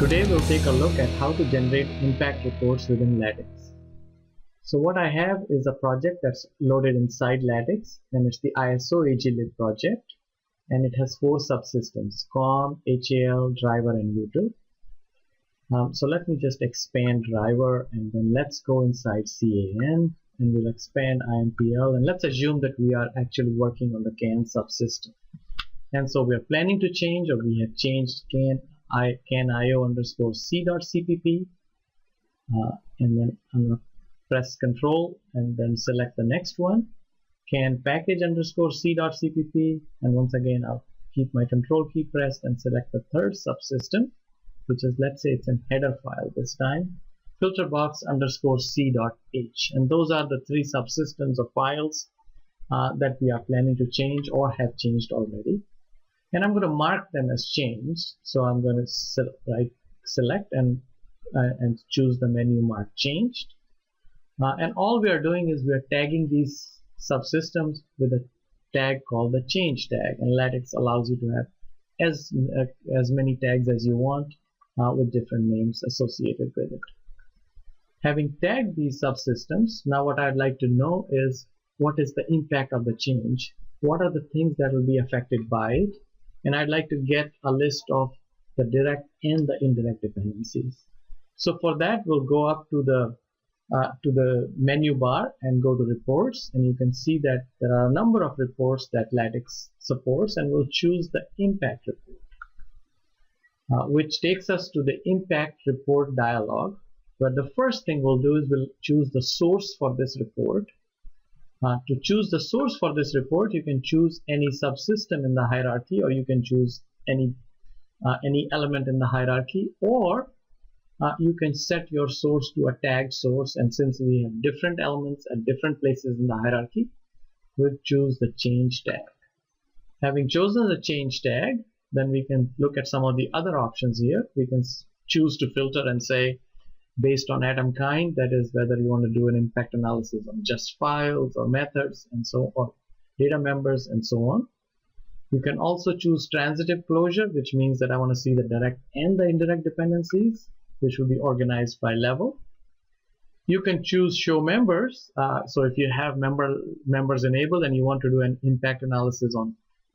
Today we'll take a look at how to generate impact reports within Lattix. So what I have is a project that's loaded inside Lattix, and it's the ISO AGLib project, and it has 4 subsystems: COM, HAL, driver, and util. So let me just expand driver, and then let's go inside CAN, and we'll expand IMPL, and let's assume that we are actually working on the CAN subsystem. And so we are planning to change, or we have changed CAN-IO underscore c.cpp, and then I'm going to press Control and then select the next one, CAN package underscore c.cpp, and once again I'll keep my Control key pressed and select the third subsystem, which is, let's say it's an header file this time, filterbox underscore c.h, and those are the 3 subsystems of files that we are planning to change or have changed already. And I'm going to mark them as changed. So I'm going to select and choose the menu mark changed. And all we are doing is we are tagging these subsystems with a tag called the change tag. And Lattix allows you to have as many tags as you want with different names associated with it. Having tagged these subsystems, now what I'd like to know is what is the impact of the change? What are the things that will be affected by it? And I'd like to get a list of the direct and the indirect dependencies. So for that, we'll go up to the menu bar and go to reports, and you can see that there are a number of reports that Lattix supports, and we'll choose the impact report, which takes us to the impact report dialog, where the first thing we'll do is we'll choose the source for this report. To choose the source for this report, you can choose any subsystem in the hierarchy, or you can choose any element in the hierarchy, or you can set your source to a tagged source. And since we have different elements at different places in the hierarchy, we'll choose the change tag. Having chosen the change tag, then we can look at some of the other options here. We can choose to filter and say, based on atom kind, that is whether you want to do an impact analysis on just files or methods and so on, data members and so on. You can also choose transitive closure, which means that I want to see the direct and the indirect dependencies, which will be organized by level. You can choose show members. So if you have members enabled and you want to do an impact analysis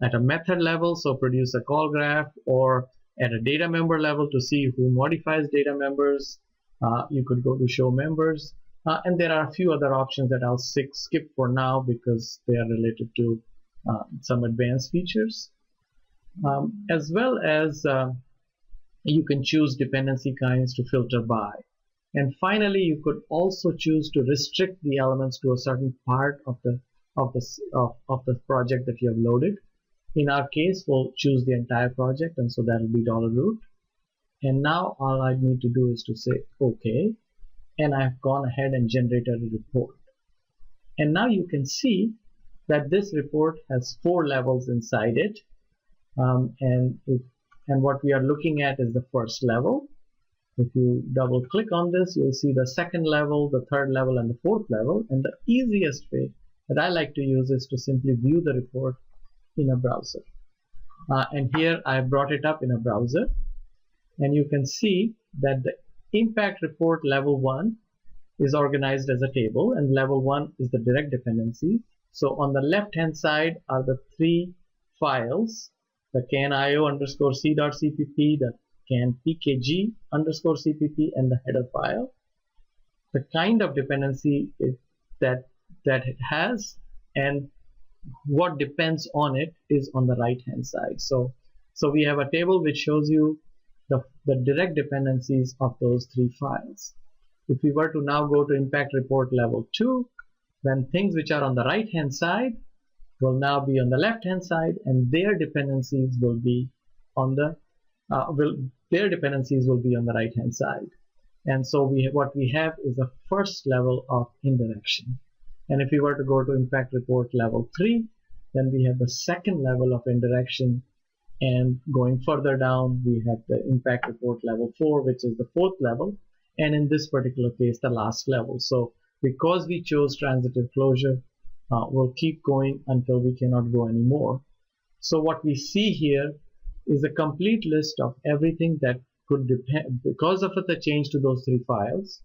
at a method level, so produce a call graph, or at a data member level to see who modifies data members, you could go to show members, and there are a few other options that I'll skip for now because they are related to some advanced features, as well as you can choose dependency kinds to filter by. And finally, you could also choose to restrict the elements to a certain part of the project that you have loaded. In our case, we'll choose the entire project, and so that will be $root. And now all I need to do is to say OK, and I've gone ahead and generated a report. And now you can see that this report has 4 levels inside it, and what we are looking at is the first level. If you double click on this, you'll see the second level, the third level, and the fourth level. And the easiest way that I like to use is to simply view the report in a browser. And here I brought it up in a browser. And you can see that the impact report level 1 is organized as a table, and level 1 is the direct dependency. So on the left hand side are the 3 files, the CAN-IO underscore c.cpp, the CAN pkg underscore cpp, and the header file. The kind of dependency that it has and what depends on it is on the right hand side. So we have a table which shows you the direct dependencies of those 3 files. If we were to now go to impact report level 2, then things which are on the right hand side will now be on the left hand side, and their dependencies will be on the right hand side. And so what we have is a first level of indirection. And if we were to go to impact report level 3, then we have the second level of indirection. And going further down, we have the impact report level 4, which is the 4th level, and in this particular case, the last level. So because we chose transitive closure, we'll keep going until we cannot go anymore. So what we see here is a complete list of everything that could depend because of the change to those three files.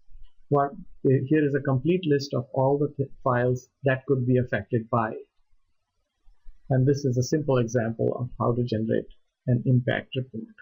Here is a complete list of all the files that could be affected by. And this is a simple example of how to generate an impact report.